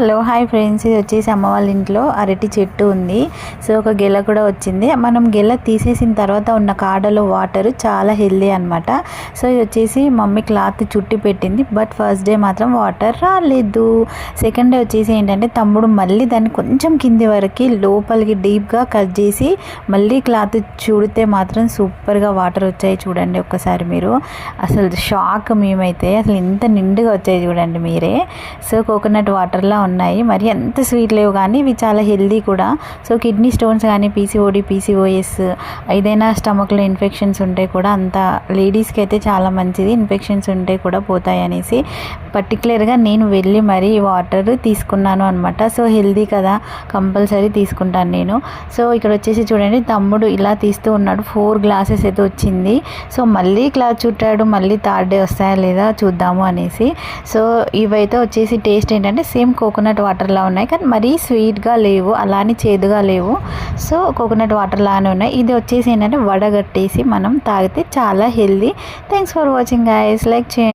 Hello hi friends, ఇది వచ్చేసి అమ్మ వాళ్ళ ఇంట్లో అరటి చెట్టు ఉంది. సో ఒక గెల కూడా వచ్చింది. మనం గెల తీసేసిన తర్వాత ఉన్న కాడలో వాటర్ చాలా హెల్దీ అనమాట. సో ఇది వచ్చేసి మమ్మీ క్లాత్ చుట్టి పెట్టింది. బట్ ఫస్ట్ డే మాత్రం వాటర్ రాలేదు. సెకండ్ డే వచ్చేసి ఏంటంటే తమ్ముడు మళ్ళీ దాన్ని కొంచెం కింది వరకు లోపలికి డీప్గా కట్ చేసి మళ్ళీ క్లాత్ చుడితే మాత్రం సూపర్గా వాటర్ వచ్చాయి. చూడండి ఒక్కసారి మీరు, అసలు షాక్ మేమైతే. అసలు ఇంత నిండుగా వచ్చాయి చూడండి మీరే. సో కోకోనట్ వాటర్లా ఉన్నాయి. మరి ఎంత స్వీట్ లేవు కానీ ఇవి చాలా హెల్దీ కూడా. సో కిడ్నీ స్టోన్స్ కానీ పీసీఓఎస్ ఏదైనా స్టమక్లో ఇన్ఫెక్షన్స్ ఉంటే కూడా అంత లేడీస్కి అయితే చాలా మంచిది. ఇన్ఫెక్షన్స్ ఉంటే కూడా పోతాయి అనేసి పర్టికులర్గా నేను వెళ్ళి మరీ వాటర్ తీసుకున్నాను అనమాట. సో హెల్దీ కదా, కంపల్సరీ తీసుకుంటాను నేను. సో ఇక్కడ వచ్చేసి చూడండి తమ్ముడు ఇలా తీస్తూ ఉన్నాడు. 4 గ్లాసెస్ అయితే వచ్చింది. సో మళ్ళీ క్లాత్ చుట్టాడు. మళ్ళీ థర్డ్ డే వస్తాయా లేదా చూద్దాము అనేసి. సో ఇవైతే వచ్చేసి టేస్ట్ ఏంటంటే సేమ్ కోకోనట్ వాటర్లా ఉన్నాయి, కానీ మరీ స్వీట్గా లేవు, అలానే చేదుగా లేవు. సో కోకోనట్ వాటర్ లానే ఉన్నాయి. ఇది వచ్చేసి ఏంటంటే వడగట్టేసి మనం తాగితే చాలా healthy. Thanks for watching guys. Like చేయండి.